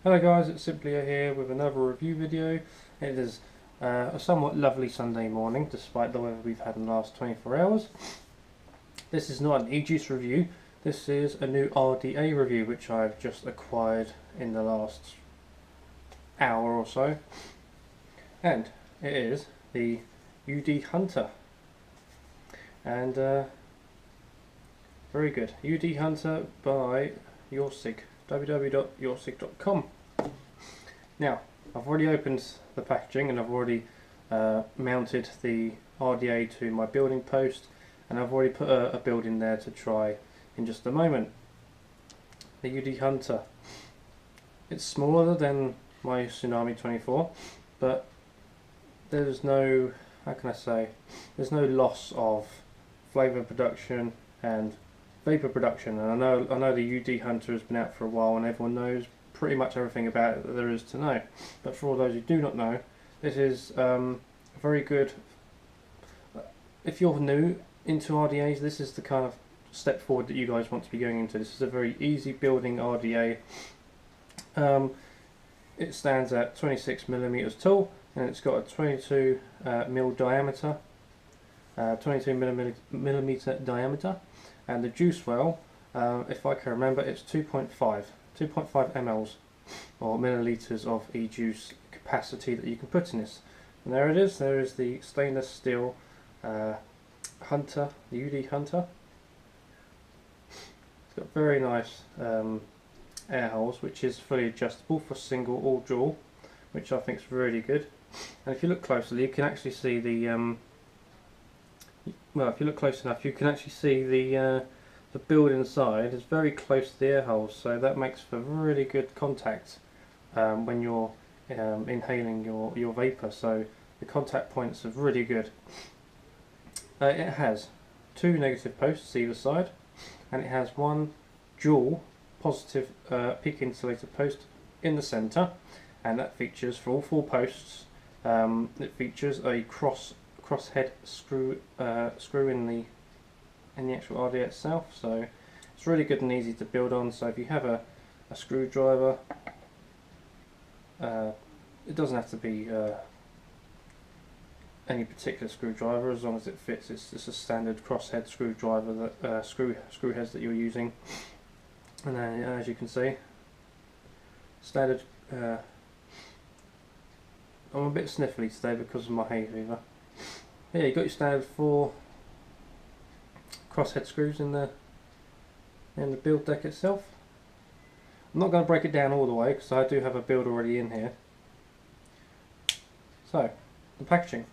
Hello guys, it's Simply here with another review video. It is a somewhat lovely Sunday morning despite the weather we've had in the last 24 hours. This is not an e-juice review, this is a new RDA review which I've just acquired in the last hour or so. And it is the Hunter. And very good. Hunter by YourSig. www.yoursig.com. Now, I've already opened the packaging and I've already mounted the RDA to my building post, and I've already put a build in there to try in just a moment. The Hunter. It's smaller than my Tsunami 24, but there's no, how can I say, there's no loss of flavour production and vapor production. And I know the Hunter has been out for a while and everyone knows pretty much everything about it that there is to know, but for all those who do not know, this is very good. If you're new into RDAs, this is the kind of step forward that you guys want to be going into. This is a very easy building RDA. It stands at 26mm tall and it's got a 22 mil diameter, 22mm diameter, and the juice well, if I can remember, it's 2.5 mLs or milliliters of e-juice capacity that you can put in this. And there it is. There is the stainless steel Hunter, the UD Hunter. It's got very nice air holes, which is fully adjustable for single or dual, which I think is really good. And if you look closely, you can actually see the well, if you look close enough, you can actually see the build inside is very close to the air holes, so that makes for really good contact when you're inhaling your vapor. So the contact points are really good. It has two negative posts either side, and it has one dual positive peak insulator post in the centre, and that features for all four posts. It features a crosshead screw in the actual RDA itself, so it's really good and easy to build on. So if you have a screwdriver, it doesn't have to be any particular screwdriver as long as it fits. It's a standard crosshead screwdriver that screw heads that you're using, and then as you can see, standard. I'm a bit sniffly today because of my hay fever. Yeah, you've got your standard 4 crosshead screws in the build deck itself. I'm not going to break it down all the way because I do have a build already in here. So, the packaging.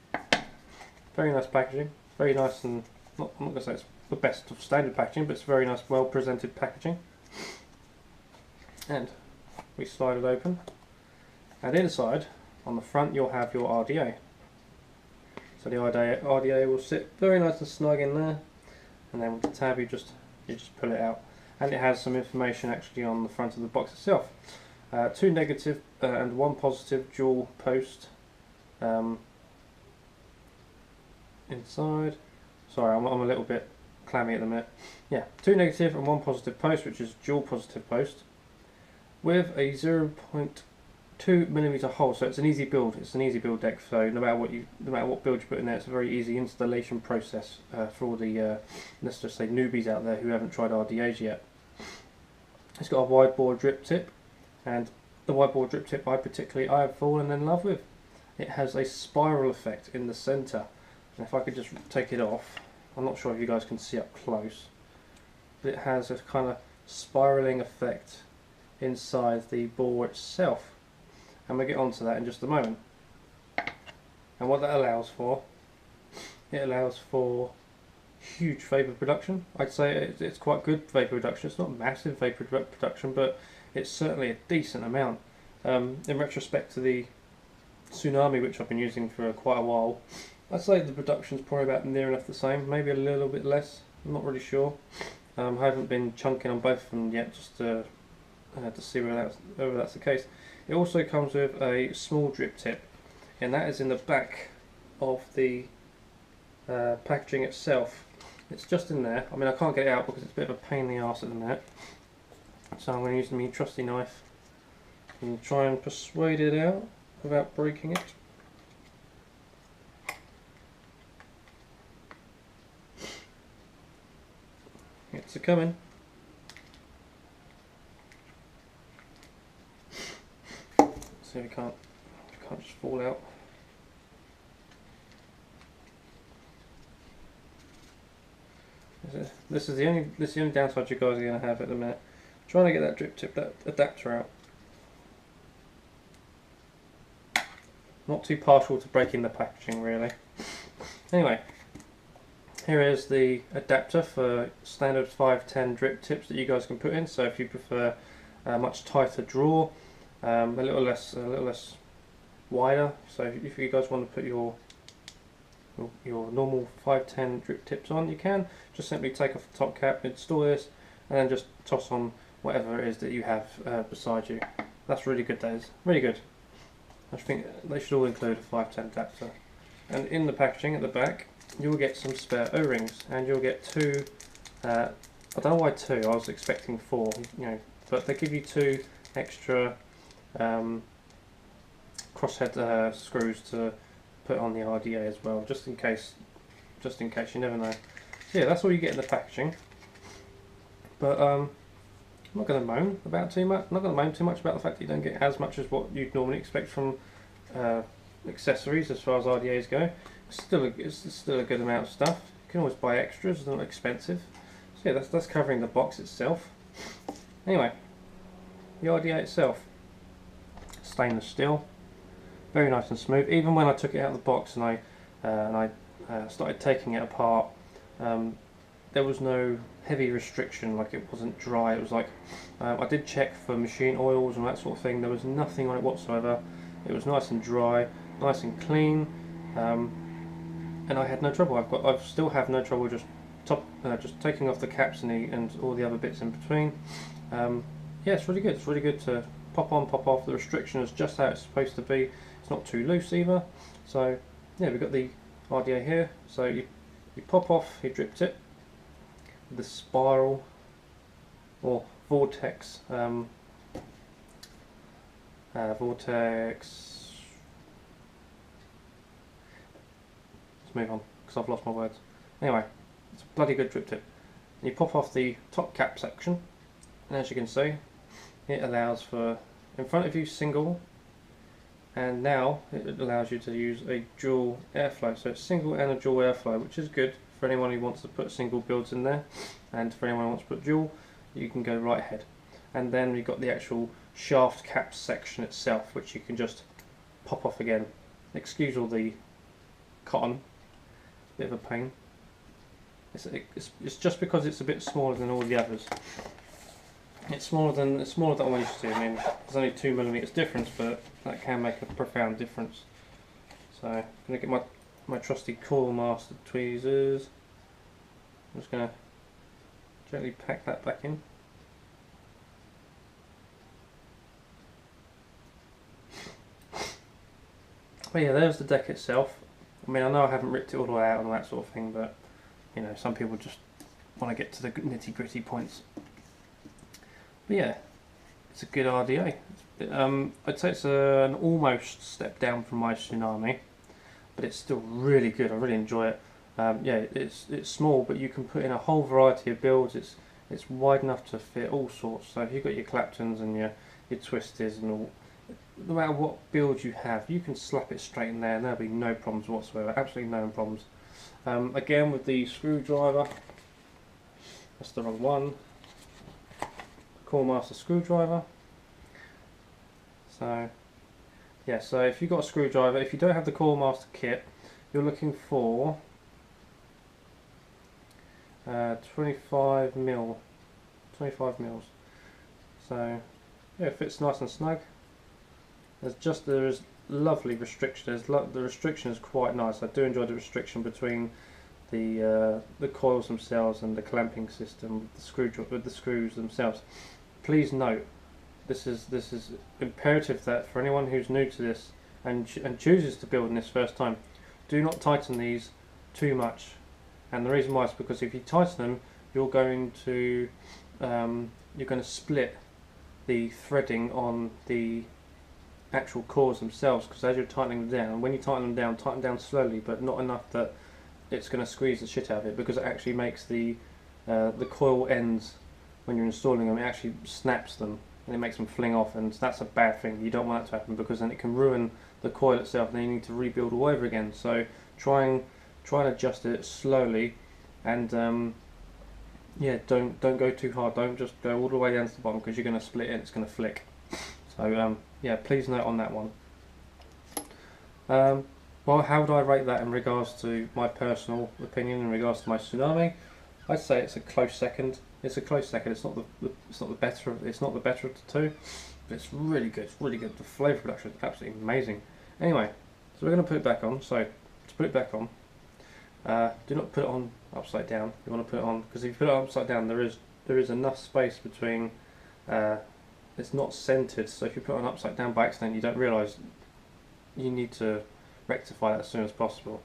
Very nice packaging. Very nice, and I'm not going to say it's the best of standard packaging, but it's very nice, well presented packaging. And we slide it open. And inside, on the front, you'll have your RDA. So the RDA will sit very nice and snug in there, and then with the tab you just pull it out, and it has some information actually on the front of the box itself. Two negative and one positive dual post inside. Sorry, I'm a little bit clammy at the minute. Yeah, two negative and one positive post, which is dual positive post, with a 0.2mm hole, so it's an easy build. It's an easy build deck. So no matter what build you put in there, it's a very easy installation process for all the let's just say newbies out there who haven't tried RDAs yet. It's got a wide bore drip tip, and the wide bore drip tip I have fallen in love with. It has a spiral effect in the centre, and if I could just take it off, I'm not sure if you guys can see up close, but it has a kind of spiralling effect inside the bore itself. And we'll get onto that in just a moment. And what that allows for, it allows for huge vapor production. I'd say it's quite good vapor production. It's not massive vapor production, but it's certainly a decent amount. In retrospect to the Tsunami, which I've been using for quite a while, I'd say the production's probably about near enough the same, maybe a little bit less. I'm not really sure. I haven't been chunking on both of them yet, just to see whether that's the case. It also comes with a small drip tip, and that is in the back of the packaging itself. It's just in there. I mean, I can't get it out because it's a bit of a pain in the arse at the minute. So I'm going to use my trusty knife and try and persuade it out without breaking it. It's a coming. See if it can't just fall out. This is the only downside you guys are going to have at the minute. Trying to get that drip tip, that adapter out. Not too partial to breaking the packaging really. Anyway, here is the adapter for standard 510 drip tips that you guys can put in. So if you prefer a much tighter draw, a little less wider. So if you guys want to put your normal 510 drip tips on, you can just simply take off the top cap, install this, and then just toss on whatever it is that you have beside you. That's really good, that is really good. I think they should all include a 510 adapter. And in the packaging at the back, you'll get some spare O-rings, and you'll get two. I don't know why two. I was expecting 4, but they give you 2 extra crosshead screws to put on the RDA as well, just in case. You never know. So yeah, that's all you get in the packaging. But I'm not going to moan about too much. I'm not going to moan too much about the fact that you don't get as much as what you'd normally expect from accessories as far as RDAs go. It's still a good amount of stuff. You can always buy extras; they're not expensive. So yeah, that's covering the box itself. Anyway, the RDA itself, stainless steel, very nice and smooth. Even when I took it out of the box and I started taking it apart, there was no heavy restriction, like it wasn't dry. It was like, I did check for machine oils and that sort of thing. There was nothing on it whatsoever. It was nice and dry, nice and clean, and I had no trouble. I still have no trouble just taking off the caps and all the other bits in between. Yeah, it's really good. It's really good to pop on, pop off. The restriction is just how it's supposed to be. It's not too loose either. So yeah, we've got the RDA here. So you pop off your drip tip, the spiral or vortex let's move on because I've lost my words. Anyway, it's a bloody good drip tip. You pop off the top cap section, and as you can see, it allows for in front of you single, and now it allows you to use a dual airflow. So it's single and a dual airflow, which is good for anyone who wants to put single builds in there, and for anyone who wants to put dual, you can go right ahead. And then we've got the actual shaft cap section itself, which you can just pop off again. Excuse all the cotton, bit of a pain. It's just because it's a bit smaller than all the others. It's smaller than I'm used to. I mean, there's only 2mm difference, but that can make a profound difference. So I'm going to get my trusty Coil Master tweezers. I'm just going to gently pack that back in. But yeah, there's the deck itself. I mean, I know I haven't ripped it all the way out and all that sort of thing, but some people just want to get to the nitty gritty points. But yeah, it's a good RDA. I'd say it's an almost step down from my Tsunami, but it's still really good. I really enjoy it. Yeah, it's small, but you can put in a whole variety of builds. It's wide enough to fit all sorts. So if you've got your Claptons and your Twisters and all, no matter what build you have, you can slap it straight in there and there'll be no problems whatsoever. Absolutely no problems. Again, with the screwdriver, that's the wrong one. Coil Master screwdriver. So yeah, so if you've got a screwdriver, if you don't have the Coil Master kit, you're looking for 25 mils. So yeah, it fits nice and snug. There is lovely restriction. The restriction is quite nice. I do enjoy the restriction between the coils themselves and the clamping system with the screws themselves. Please note, this is imperative that for anyone who's new to this and chooses to build in this first time, do not tighten these too much. And the reason why is because if you tighten them, you're going to split the threading on the actual coils themselves, because as you're tightening them down, when you tighten them down slowly, but not enough that it's going to squeeze the shit out of it, because it actually makes the coil ends, when you're installing them, it actually snaps them and it makes them fling off, and that's a bad thing. You don't want that to happen, because then it can ruin the coil itself, and then you need to rebuild all over again. So try and adjust it slowly, and yeah, don't go too hard. Don't just go all the way down to the bottom, because you're going to split it and it's going to flick. So yeah, please note on that one. Well, how would I rate that in regards to my personal opinion in regards to my Tsunami? I'd say it's a close second. It's a close second. It's not the better of the two, but it's really good. It's really good. The flavour production is absolutely amazing. Anyway, so we're going to put it back on. So to put it back on, do not put it on upside down. You want to put it on, because if you put it upside down, there is enough space between. It's not centered, so if you put it on upside down by accident, you don't realise. You need to rectify that as soon as possible.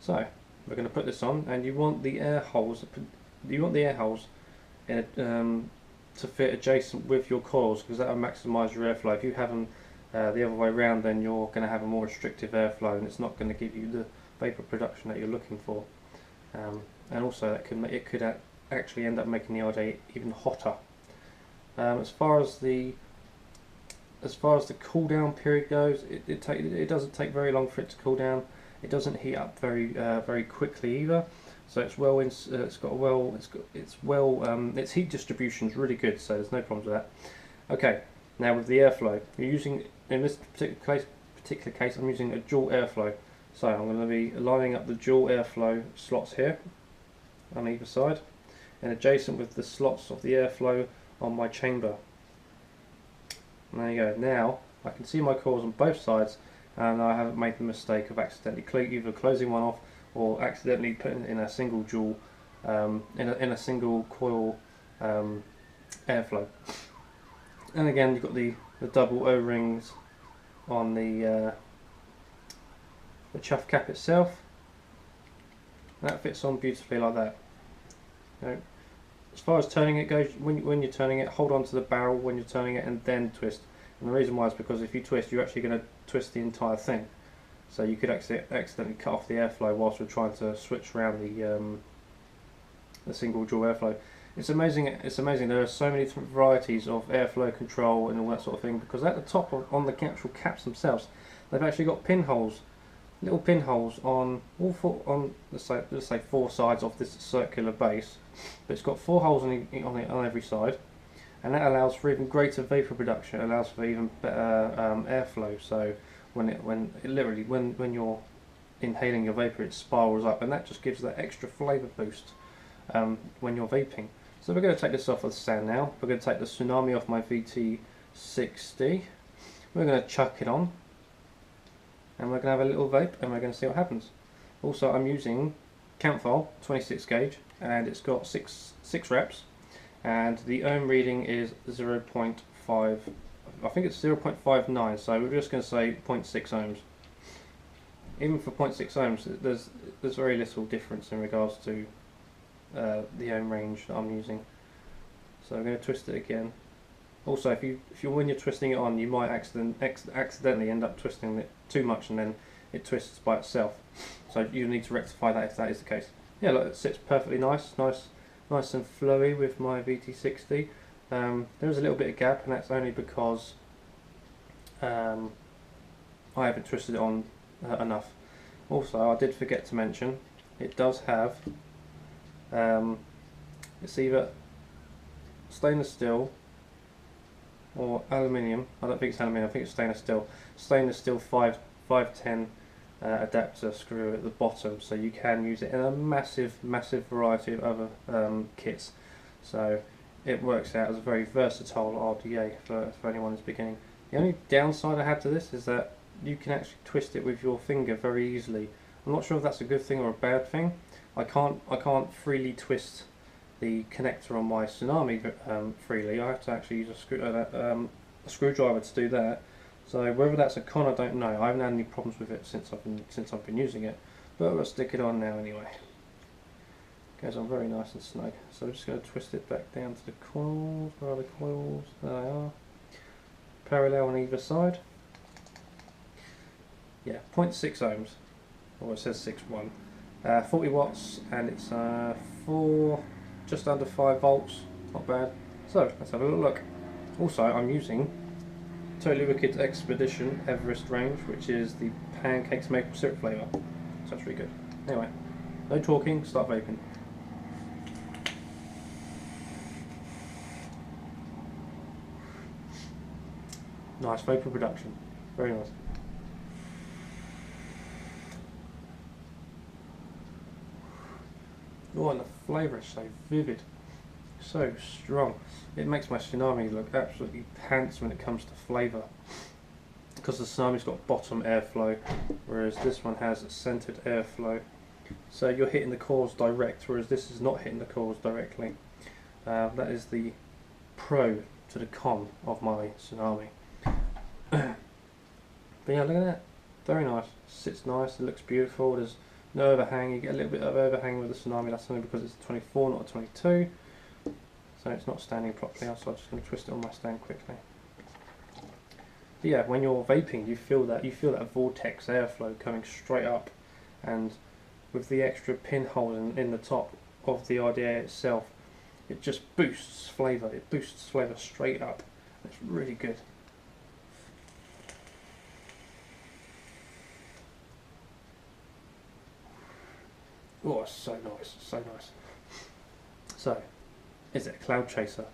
So we're going to put this on, and you want the air holes. In to fit adjacent with your coils, because that will maximise your airflow. If you have them the other way around, then you're going to have a more restrictive airflow, and it's not going to give you the vapour production that you're looking for. And also, it could actually end up making the RDA even hotter. As far as the cool down period goes, it doesn't take very long for it to cool down. It doesn't heat up very quickly either. So its heat distribution is really good. So there's no problems with that. Okay, now with the airflow, you're using, in this particular case, I'm using a dual airflow. So I'm going to be lining up the dual airflow slots here on either side, and adjacent with the slots of the airflow on my chamber. And there you go. Now I can see my coils on both sides, and I haven't made the mistake of accidentally either closing one off or accidentally putting it in a single dual, in a single coil airflow. And again, you've got the double O-rings on the chuff cap itself. And that fits on beautifully like that. Now, as far as turning it goes, when you're turning it, hold on to the barrel when you're turning it, and then twist. And the reason why is because if you twist, you're actually going to twist the entire thing. So you could accidentally cut off the airflow whilst we're trying to switch around the single dual airflow. It's amazing. It's amazing. There are so many different varieties of airflow control and all that sort of thing. Because at the top on the actual caps themselves, they've actually got pinholes, little pinholes on all four, on let's say 4 sides of this circular base. But it's got 4 holes on every side, and that allows for even greater vapor production. It allows for even better airflow. So when you're inhaling your vapor, it spirals up, and that just gives that extra flavour boost when you're vaping. So we're going to take this off of the stand now. We're going to take the Tsunami off my VT60. We're going to chuck it on, and we're going to have a little vape, and we're going to see what happens. Also, I'm using count file 26 gauge, and it's got six reps, and the ohm reading is 0.5. I think it's 0.59, so we're just going to say 0.6 ohms. Even for 0.6 ohms, there's very little difference in regards to the ohm range that I'm using. So I'm going to twist it again. Also, when you're twisting it on, you might accidentally end up twisting it too much, and then it twists by itself. So you need to rectify that if that is the case. Yeah, look, it sits perfectly nice and flowy with my VT60. There is a little bit of gap, and that's only because I haven't twisted it on enough. Also, I did forget to mention, it does have, it's either stainless steel or aluminium. I don't think it's aluminium, I think it's stainless steel. Stainless steel 510 adapter screw at the bottom, so you can use it in a massive variety of other kits. So it works out as a very versatile RDA for anyone who's beginning. The only downside I have to this is that you can actually twist it with your finger very easily. I'm not sure if that's a good thing or a bad thing. I can't freely twist the connector on my Tsunami freely. I have to actually use a screwdriver to do that. So whether that's a con, I don't know. I haven't had any problems with it since I've been using it. But we'll stick it on now anyway. Goes on very nice and snug. So I'm just going to twist it back down to the coils. Where are the coils? There they are. Parallel on either side. Yeah, 0.6 ohms, or it says 6.1. 40 watts, and it's just under 5 volts, not bad. So let's have a little look. Also, I'm using Totally Wicked Expedition Everest range, which is the pancakes maple syrup flavour. So that's really good. Anyway, no talking, start vaping. Nice vapour production, very nice. Oh, and the flavour is so vivid, so strong. It makes my Tsunami look absolutely pants when it comes to flavour, because the Tsunami's got bottom airflow, whereas this one has centred airflow. So you're hitting the cores direct, whereas this is not hitting the cores directly. That is the pro to the con of my Tsunami. But yeah, look at that, very nice. Sits nice, it looks beautiful. There's no overhang. You get a little bit of overhang with the Tsunami, that's only because it's a 24, not a 22. So it's not standing properly, so I'm just going to twist it on my stand quickly. But yeah, when you're vaping, you feel that vortex airflow coming straight up, and with the extra pinhole in the top of the RDA itself, it just boosts flavour. It boosts flavour straight up. It's really good. Oh, so nice, so nice. So, is it a cloud chaser?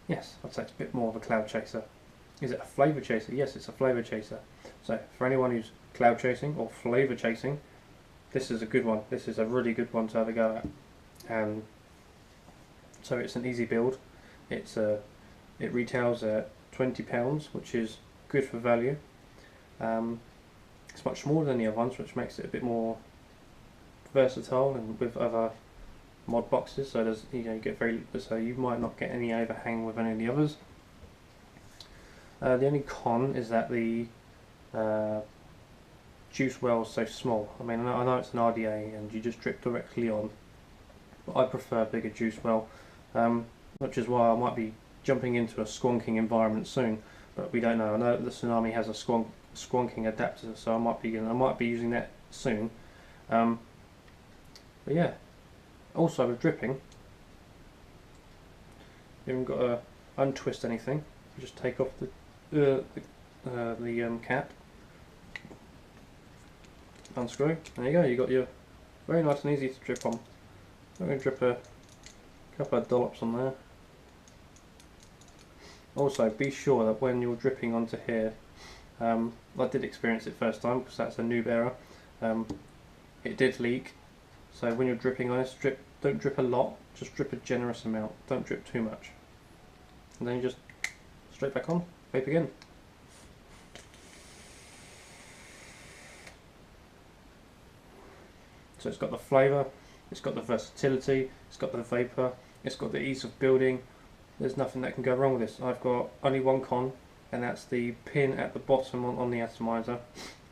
Yes, I'd say it's a bit more of a cloud chaser. Is it a flavour chaser? Yes, it's a flavour chaser. So, for anyone who's cloud chasing or flavour chasing, this is a good one. This is a really good one to have a go at. So it's an easy build. It retails at £20, which is good for value. It's much smaller than the other ones, which makes it a bit more versatile and with other mod boxes. So there's, so you might not get any overhang with any of the others. The only con is that the juice well is so small. I mean, I know it's an RDA and you just drip directly on, but I prefer a bigger juice well, which is why I might be jumping into a squonking environment soon. But we don't know. I know the Tsunami has a squonking adapter, so I might be using that soon. But yeah, also with dripping, you haven't got to untwist anything. You just take off the cap, unscrew. There you go. You got your very nice and easy to drip on. I'm going to drip a couple of dollops on there. Also, be sure that when you're dripping onto here, I did experience it first time because that's a noob error. It did leak. So when you're dripping on this, don't drip a lot, just drip a generous amount, don't drip too much. And then you just straight back on, vape again. So it's got the flavour, it's got the versatility, it's got the vapour, it's got the ease of building. There's nothing that can go wrong with this. I've got only one con, and that's the pin at the bottom on the atomizer.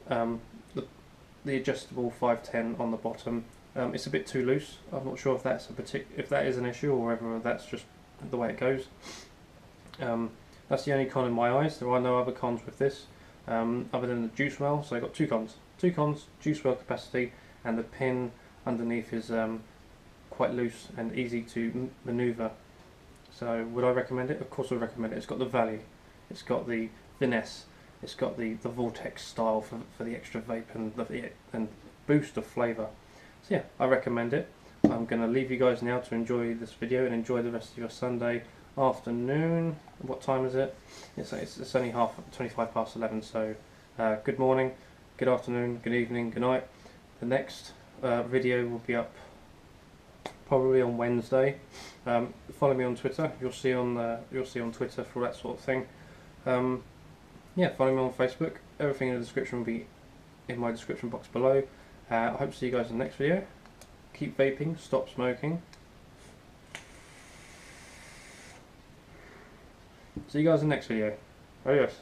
The adjustable 510 on the bottom. It's a bit too loose. I'm not sure if that is an issue or whether that's just the way it goes. That's the only con in my eyes. There are no other cons with this, other than the juice well. So I've got two cons. Juice well capacity, and the pin underneath is quite loose and easy to manoeuvre. So would I recommend it? Of course I would recommend it. It's got the value, it's got the finesse, it's got the vortex style for the extra vape and boost of flavour. So yeah, I recommend it. I'm going to leave you guys now to enjoy this video and enjoy the rest of your Sunday afternoon. What time is it? It's only 25 past 11, so good morning, good afternoon, good evening, good night. The next video will be up probably on Wednesday. Follow me on Twitter. You'll see on Twitter for that sort of thing. Yeah, follow me on Facebook. Everything in the description will be in my description box below. I hope to see you guys in the next video. Keep vaping, stop smoking. See you guys in the next video. Adios.